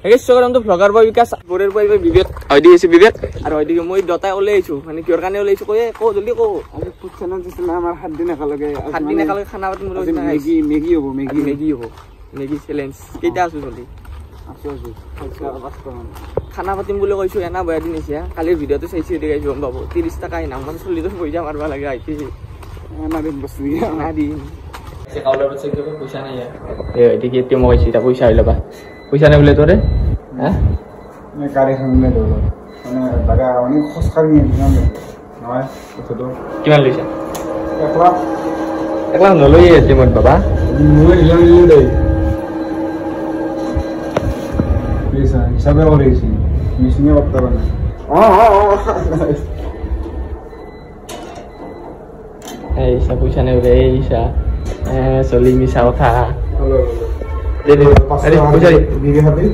Blogger বয় বিকাশ বৰেৰ বয় বিবেক হয়দিকে বিবেক আৰু হয়দিকে মই দতাই ওলাই আহিছো মানে কিহৰ কাৰণে ওলাই আহিছো কো জলদি কো আজি ফুড চেনেল দিছিল আমাৰ 7 দিন একেলগে খানা পাতিম বুলি মেগি হ'ব মেগি চ্যালেঞ্জ কেইটা আছো জলদি আছো খানা পাতিম বুলি কৈছো এনা বয়া দিন আছে কালিৰ ভিডিঅটো চাইছি দেখাইছো গম পাব 30 টাকা ইনামান চলিটো পইচা মারবা লাগে আইতি এনা দিন বস্তু না দিন সে কাউলার বসে কি পয়সা নাই এদিকে তে মই কইছি তা পয়সা হইলবা পয়সা নাই বলে তোরে হ্যাঁ मैं गाड़ी खाने दो মানে লাগা অনেক খরচ করি না নয় কত কিমান লইছা 1 লাখ নলই আছে মত বাবা মই লই দেই পয়সা হিসাবে করেছি মিশিয়ে করতে পারে এই সব পয়সা নেই রে এইসা চলি মিছা কথা দে দে আরে পয়সা দিবি হবে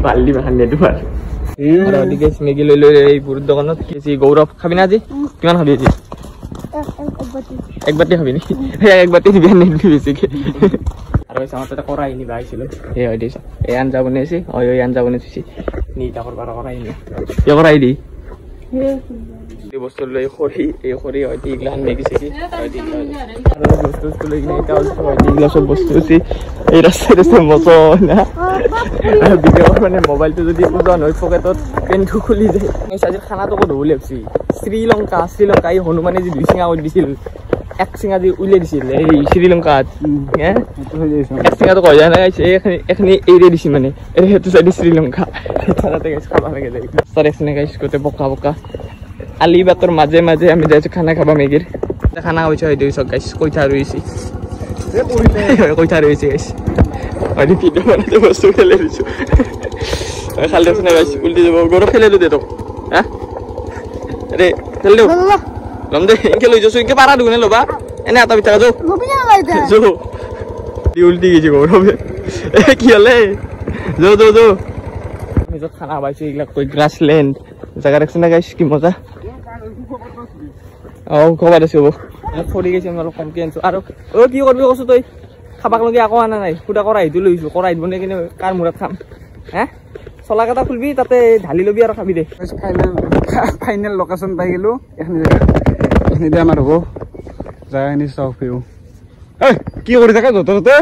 বাল্লি বাহানে দুবার আর ওদিকে মেগি লই লই এই পুরো দোকানত কেসি গৌরব খাবি না আজি কিমান খাবি আজি এক বাটি খাবি নি এক বাটি দিবি না দিবি কি আর ওই সামনে করাই নি ভাইছিল এই হই দিছ এই আন যাব নেছি ওই আন যাব নেছি নি তারপর বার করাই নি কি করাই দি এই বস্তু লই খড়ি হয়তো ইগলান মেগি সেকি হয়তো আর বস্তু লই নি এটা হয়তো ইগলা সব বস্তু আছে এই রাস্তায় মজা না ভিডিও মানে মোবাইলটো যদি ওজন হয় পকেটত পেনটো খুলি যায় এই সাজিৰ খানাটো কত হলেছি শ্রীলঙ্কা এই হনুমানে যে দুই সিঙা ওই দিছিল এক সিঙা যে উলে দিছিল এই শ্রীলঙ্কাত হ্যাঁ এক সিঙা তো কই যায় না এখানে এই রে দিছি মানে এই হেতু সাইড শ্রীলঙ্কা খানাতে গাইস খাবা লাগে যাই স্যার এখানে গাইস কতে বকা আলি বাতর মাঝে মাঝে আমি যাইছো খানা খাবা মেগির খানা হইছে হই দিছ গাইস কইতা রইছি এ পড়িতে কইতা রইছি গাইস আরে ভিডিও বানাতে বস্তু ফেলে দিছো খালি শুনে গাইস উল্টি যাব গরম ফেলে দে তো হ্যাঁ আরে ফেল দে লম দে ইনকে লই যাছো ইনকে পারা দুনে লবা এনে আতা ভিতর যাও লবি না লাইতে যো দি উল্টি গেছি গরমে কি হলে যো আমি যত খানা পাইছো ইগলা কই গ্রাসল্যান্ড জায়গা দেখছ না গাইস কি মজা খবর আছে খড়ি গেছি আমি অলপ কমকে আনছো আৰু কি কৰবি কছো তই খাবাক লগে আকো আনা নাই ফুটা কৰাই দিলো লইছো কৰাই বনে কিনে কাৰ মুৰত খাম হ্যাঁ চলা কাটা খুলবি তাতে ঢালি লবি আৰু খাবি দে ফাইনাল লোকেশন পাই গেলো এখানে দে আমাৰ হ'ব জায়গানি চাও ফিউ এই কি কৰি থাকা যততে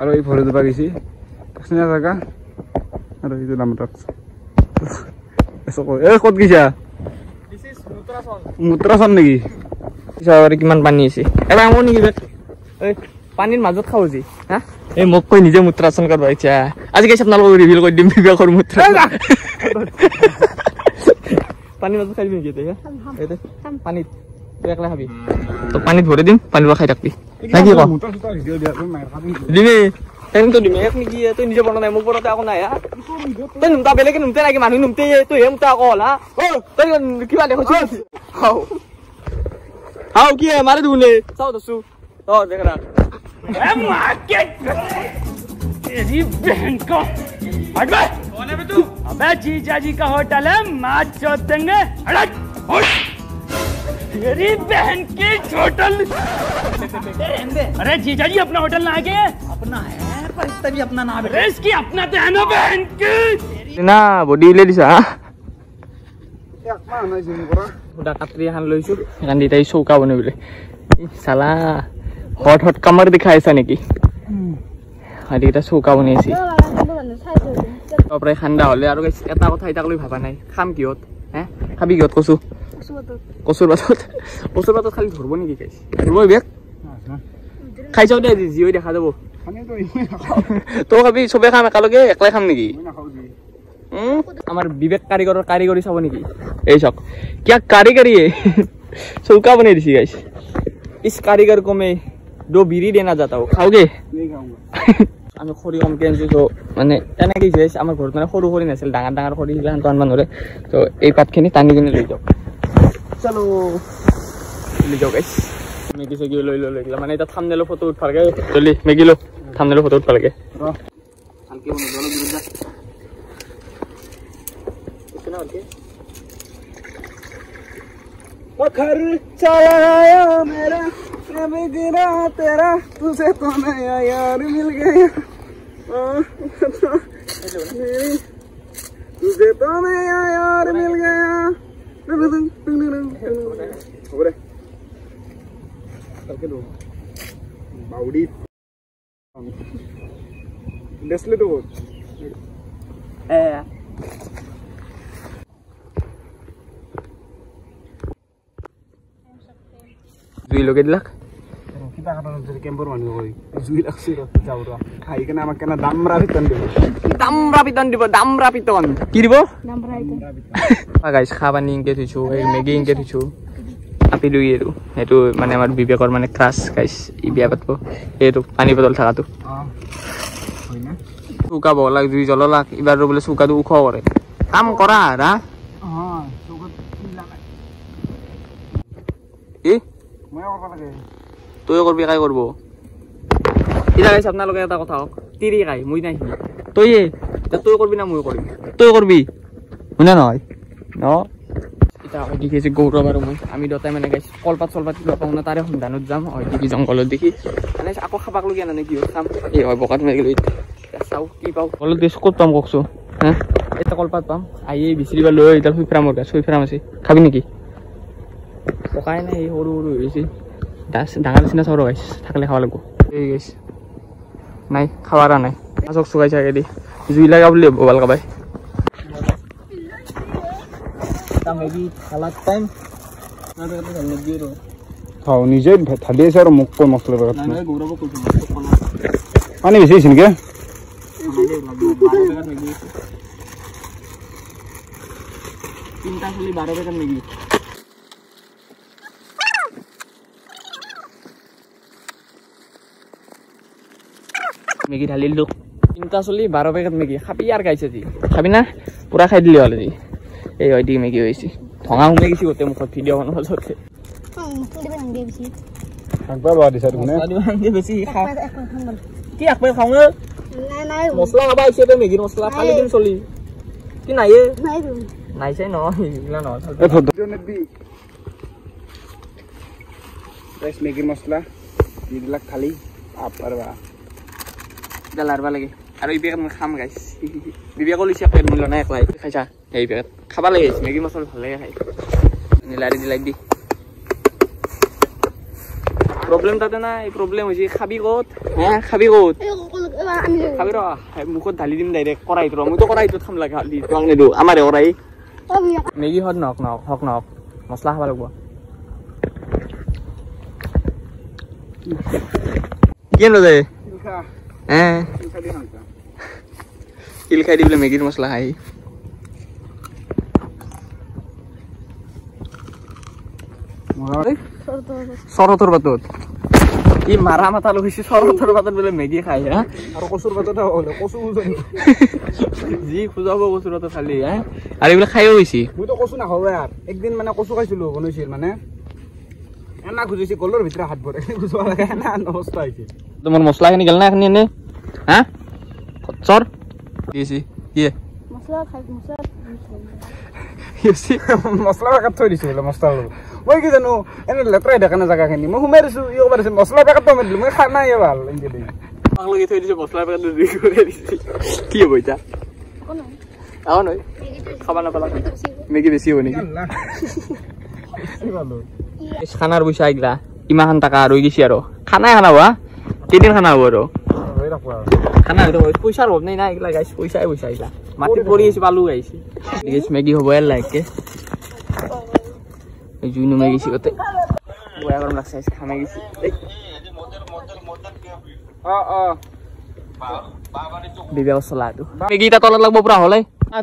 আৰু এই ভৰি দুবা গেছি কসনা জায়গা আৰু এই নাম ৰাখছ এসো এ কত গিছা দিস ইজ মুত্ৰাসন নেকি সাৰে কিমান পানী আছে এবা আমো নেকি এই পানীৰ মাজত খাও জি হা এই মোক কই নিজে মুত্ৰাসন কৰবা ইচ্ছা আজি গাইছ আপোনালোক ৰিভিল কৰি দিম বিবেকৰ মুত্ৰা পানী মাজত খাইবি নেকি তে এতে পানী তুই একলা খাবি তো পানীত ভরে দিম পানী খাই থাকবি নাকি ক দিবি তো দিমে এক নেকি তুই নিজে বনা নাই মোক বনাতে আকো নাই হা তুই নুমতা বেলেগে নুমতে নাকি মানুহ নুমতে তুই হেমতা আকো হলা ও তুই কিবা দেখছ हाउ की है मारे दूने चाओ दसू तो देख रहा ए मार के तेरी बहन को हट बे कौन है बे तू अबे जीजा जी का होटल है मार चोद देंगे हट तेरी बहन की होटल अरे जीजा जी अपना होटल ना आके अपना है पर इतना भी अपना ना है इसकी अपना तो है ना बहन की ना बॉडी ले दिसा उड़ा काटरी हान लइछु एखान दिताई चौका बनेबले साला हट कमर दिखाइसा नेकी आदिटा चौका बनेछि तपरे खान्दा हले आरो एटा কথা ইটা কলি ভাবা নাই খাম কিহত হে খাবি কিহত কসুর বাতত খালি ধরব নেকি গাইস ধরব বেক খাইছাও দে জিও দেখা যাব খানে তো ইমে নাখাও তো খাবি সবে খাম একালগে একলাই খাম নেকি মই নাখাও জি আমার বিবেক কারিগরি চাব নেকি এই চক क्या कारीगरी है चौका बने दिसी गाइस इस कारीगर को मैं 2 बीड़ी देना चाहता हूं खाओगे नहीं खाऊंगा আমি খড়ি কম কেনছি তো মানে এনে কি গাইস আমার ঘৰত মানে সৰু খড়ি নাছিল ডাঙৰ খড়ি হিলান টান মানৰে তো এই পাতখিনি টানি কিনে লৈ যাও চলো লৈ যাও গাইস মেগি সেগি লৈ গলা মানে এটা থাম্বনেল ফটো উঠালগে জলদি মেগি লো থাম্বনেল ফটো উঠালগে হালকে বনে দলো বিরুদ্ধ कितना होती वो खर्चा आया मेरा मैं भी गिरा तेरा तुझे तो नया यार मिल गया तुझे तो मैं यार मिल गया over करके दो बाउडी लेसले तो দুই লোকে দিলাক কিবা কারণে যদি ক্যাম্পার মানি কই দুই লাখ সির যাও রা খাই কেন আমাকে না দামরা পিতন দিব দামরা পিতন কি দিব দামরা পিতন গাইস খাবানি ইনকে থিছু এই মেগি ইনকে থিছু আপি দুই এটো এটো মানে আমার বিবেকৰ মানে ক্ৰাছ গাইস ই বিয়া পাতব এটো পানী বটল থাকাটো হয় না সুকা বলাক দুই জললাক ইবাৰ বলে সুকাটো উখ কৰে কাম কৰা ৰা হ্যাঁ সুকা কি লাগাই কি মই করব লাগে তুই করবি কাই করব ইলা গাইস আপনার লগে এটা কথা হোক তিরি কাই মুই নাই তুই তুই করবি না মুই করবি তুই করবি শুনা নয় ন এটা দেখিছে গৌরব আর মই আমি দতাই মানে গাইস কলপাত কিবা পাও না তারে সন্ধানত যাম হয় দেখি জঙ্গলত দেখি মানে আকৌ খাবাক লগিয়া না কি খাম এই হয় বকাত মাৰি গলি চাও কি পাও কল দেশ কত পাম ককছো হ্যাঁ এটা কলপাত পাম আইয়ে বিচৰিবা লৈ এটা সুইফ্ৰামৰ গা সুইফ্ৰাম আছে খাবি নেকি পকাই নাই সৰু হইছে ডাঙৰ নিচিনা চাউল গাইছ থাকলে খাব লাগিব এই গাইছ নাই খাৱাৰা নাই মাছক চুগাই চাগে দি জুই লাগা বুলি ববাল কাবাই মেগি খালাত টাইম খাও নিজে থালি আছে আৰু মোক কৈ মছলা লগাত নাই গৌৰব কৈছো পানী বেছি হৈছে নেকি তিনটা চলি 12 পেকেট মেগি মেগি ঢালিল তো তিনটা চলি 12 পেকেট মেগি খাবি আর গাইছে জি খাবি না পুরা খাই দিলি হলে জি এই হয় দি মেগি হইছে ঠঙা হুমে গেছি ওতে মুখত ভিডিও বানাব চলতে একবার বাদি স্যার কোনে বেশি খা কি একবার খাও না নাই মছলা খাবা আইছে তে মেগির মছলা খালি দিন চলি কি নাই নাই চাই ন ইলা ন এ ধর নেবি রাইস মেগির মছলা দিলাক খালি আপ পারবা লারবা লাগে আৰু এই পেকেট মই খাম গাইছ বিবিয়া কলিছে পেকেট মূল্য নাই একলাই খাইছা এই পেকেট খাবা লাগে মেগি মছলা ভাল লাগে খাই নিলাৰি দিলাই দি প্রবলেম তাতে নাই প্রবলেম হইছে খাবি কত হ্যাঁ খাবি কত খাবি র মুখত ঢালি দিম ডাইরেক্ট করাইত র মই তো করাইত খাম লাগে হালি তোং নেদু আমারে করাই মেগি হদ নক মছলা খাবা লাগব কেন রে হ্যাঁ কিল খাই দিবলে মেগির মছলা খাই সরতর বাতত কি মারা মাথা লইছি সরতর বাতত বলে মেগি খাই হ্যাঁ আর কসুর বাতত হলো কসু বুঝনি জি খুজাবো কসুর বাতত খালি হ্যাঁ আর এগুলা খাইও হইছি মই তো কসু না খাও यार একদিন মানে কসু খাইছিল বনইছিল মানে এনা খুজিছি গলৰ ভিতরে হাত ভরে খুজবা লাগে না অবস্থা হইছে তোমার মছলা খানি গেল না এখানে এনে হ্যাঁ চর দিছি কি মছলা খাই মছলা ইসি মছলা পেকেট থৈ দিছিল মছলা মই কি জানো এনে লেতৰাই দেখানা জায়গাখিনি মই ঘুমাই দিছো ইও বাৰছে মছলা পেকেট তো মেদলি মই খানা ইয়া ভাল ইনদি পাগল কি থৈ দিছে মছলা পেকেট দি করে দিছি কি হইতা কোন আও নয় খাবা না পালা মেগি বেশি হই নাকি আল্লাহ এই ভালো খানার পয়সা আইগলা ইমান টাকা রই গেছি আর খানা হওয়া কেদিন খানা হবো আর খানা পয়সার অভাব নেই না এগুলা গাইছে পয়সাই আইলা মাটি পড়ি গেছি বালু গাইছি মেগি হবো এর লাইকে এই জুই নমে গেছি ওতে বয়া গরম লাগছে খামে গেছি বিবেক চলাটো মেগিটা তলত লাগবো পুরা হলে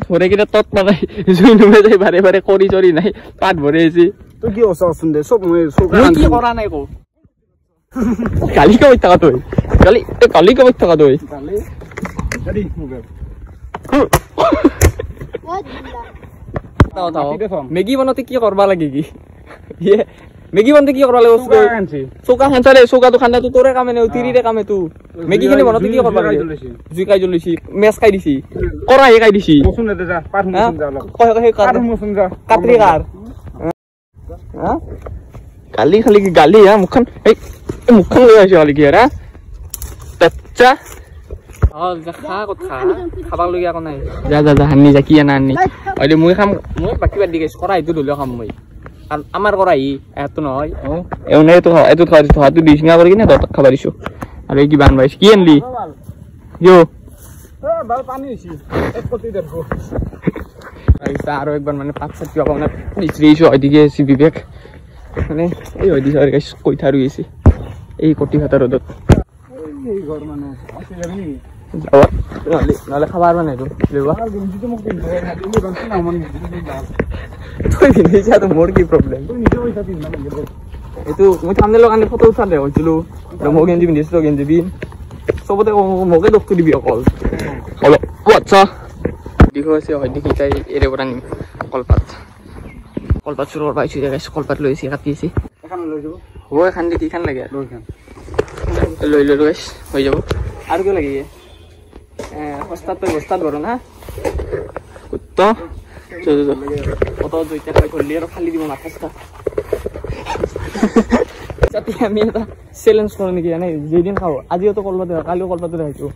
ধরে কিনা তত মানে জুই নমে যাই বারে বারে করি চরি নাই পাত ভরে আছি তুই কি অবস্থা শুনতে সব মই কি করা নাই কো কালি কে বইতা তুই কালি কে বইতা তুই কালি রেডি মুভে তাও মেগি বনতে কি করবা লাগে কি ইয়ে মেগি বনতে কি করবা লাগে সোকা খানছারে সোকা তো খান্দা তো তোরে কামে নে তিরিরে কামে তু মেগি খিনি বনতে কি করবা লাগে জুই কাই জ্বলিছি মেস খাই দিছি করাই খাই দিছি মসুন দে যা পার মসুন যা কয় কাট মসুন যা কাটরি কার গালি খালি গালি হ্যাঁ মুখখান এই মুখখান লই আইছে খালি কি রে বাচ্চা খা ক'ত খা খাবলগীয়া একো নাই যা যা যা হানি যা কি আনা আনি হয়তো মই খাম মই বাকী বাদ দি গৈছোঁ কৰাইটো ধৰিলেও খাম মই আৰু আমাৰ কৰাই এটো নহয় এইটো থোৱাটো দি চিঙা কৰি কিনে তহঁতক খাব দিছোঁ আৰু এই কিবা আনবাইছ কি আনলি ইয়ো পানী হৈছে 1 কোটি 150 আৰু একবাৰ মানে 5-7 টকা মানে বিচাৰিছোঁ হয়দিকে আছে বিবেক মানে এই হয় দিছে আৰু গাইছ কৈঠা ৰুই আছে এই কটি ভাতা ৰ'দত এই ঘৰ মানুহ আছে যাবি নেকি নহ'লে খাব পাৰিবা নাই তই পিন্ধিছা তো মোৰ কি প্ৰব্লেম এইটো মই থামনেলৰ কাৰণে ফটো উঠালে কৈছিলোঁ মই গেঞ্জি পিন্ধিছোঁ গেঞ্জি পিন চবতে মোকে দুখটো দিবি অকল অলপ আচ্ছা দিঘ আছে হয়তো শিকাই এৰে পৰা নিম কলপাত চুৰ কৰিব পাইছোঁ কলপাত লৈ আছে কাটি আছে হ'ব এখন দি কিখন লাগে লৈ লৈ গাইছ হৈ যাব আৰু কিয় লাগে সস্তাত তই বস্তাত ভৰ না কুত্ত কত জৈতা খাই ধৰলি আৰু ফালি দিব মাথা যাতে আমি এটা চেলেঞ্জ কৰোঁ নেকি জানে যেইদিন খাওঁ আজিওতো কলপাত দেখাওঁ কালিও কলপাতটো দেখাইছোঁ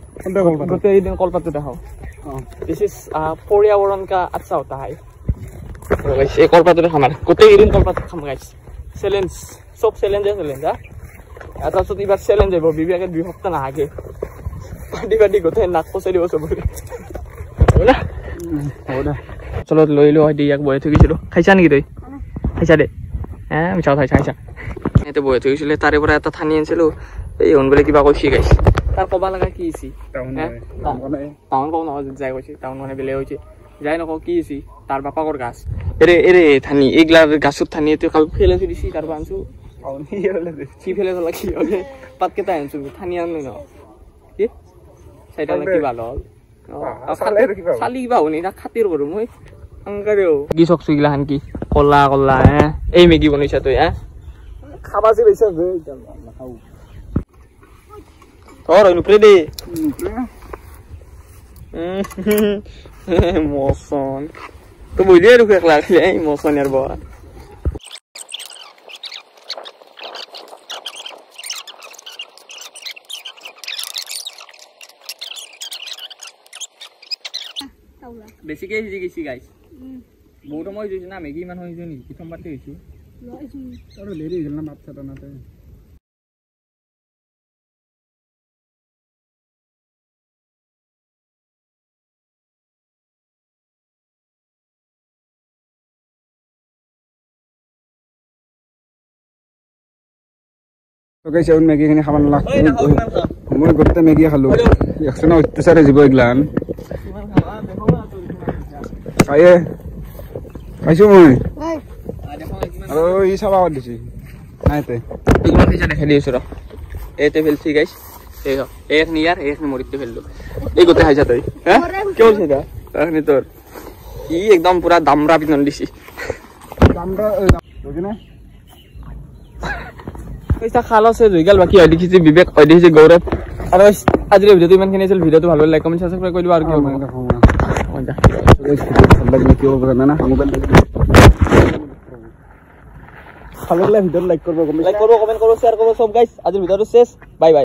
গোটেই দিন কলপাতটো দেখাওঁ দিছ ইজ पर्यावरण का अच्छा होता है এই কলপাতটো খাম আৰু গোটেই দিন কলপাত খাম গাইছ চেলেঞ্জ চব চেলেঞ্জে চেলেঞ্জ এটা পিছত এইবাৰ চেলেঞ্জ আহিব বিবেকে 2 সপ্তাহ নাহাকে পাতি গোটেই নাক পচাই দিব চবৰে হ'ব দে চলো লৈ লো হয় ইয়াক বহি থৈ গৈছিলোঁ খাইছা নেকি তই খাইছা দে মিছা খাইছা ইয়াতে বহি থৈ গৈছিলে তাৰে পৰা এটা ঠানি আনিছিলোঁ এই হন বোলে কিবা কৈছে গাইছ তাৰ ক'বা লগা কি হৈছে টাউন ক'ব নহয় যাই কৈছে টাউন মানে বেলেগ হৈছে যাই নকওঁ কি হৈছে তাৰ বাপাকৰ গাছ এৰে ঠানি এইগিলাৰ গাছত ঠানি কাল ফেলে থৈ দিছি তাৰ পৰা আনিছোঁ কি ফেলে থলা কি হ'লে পাতকেইটা আনিছোঁ ঠানি আনি ন কি চাইটা কি ভাল হ'ল চালি কিবা শুনি তাক খাতিৰ কৰোঁ মই কি চকছো এইগিলা খান কি কলা কলা এই মেগী বনাইছা তই খাবা যে লৈছা তোর নুপরে দে মৌসন তো বুঝলি আর এক লাগলে এই মৌসন আর বাবা বেছিকে সিজি গেছি গাইছ বহুত সময় হয়েছে না মেগি ইমান হয়েছে নেকি প্রথমবারতে হয়েছে লেরি হয়েছিল না বাচ্চাটা নাতে Okay, so Maggie can have a lot. More good than Maggie. Hello, Yaxana, the Sarah Ziboglan. I show me. Oh, he's about this. I think. You want to head is rough. 8 will see guys. 8 near 8 more. You go to Hajato. Kill it. He एकदम पूरा दामरा भी नंदी सी दामरा पैसा खाला से जुइगाल बाकी है देखिसे विवेक है देखिसे गौरव আৰু আজিৰ ভিডিওটো ইমান খিনি আছিল ভিডিওটো ভাল লাইক কমেন্ট সাবস্ক্ৰাইব কৰি দিবা আৰু কি হ'ব কি হ'ব না মোবাইল ভালো লাগলে ভিডিওটো লাইক কৰিব কমেন্ট কৰিব শেয়াৰ কৰিব সব গাইস আজিৰ ভিডিওটো শেষ বাই বাই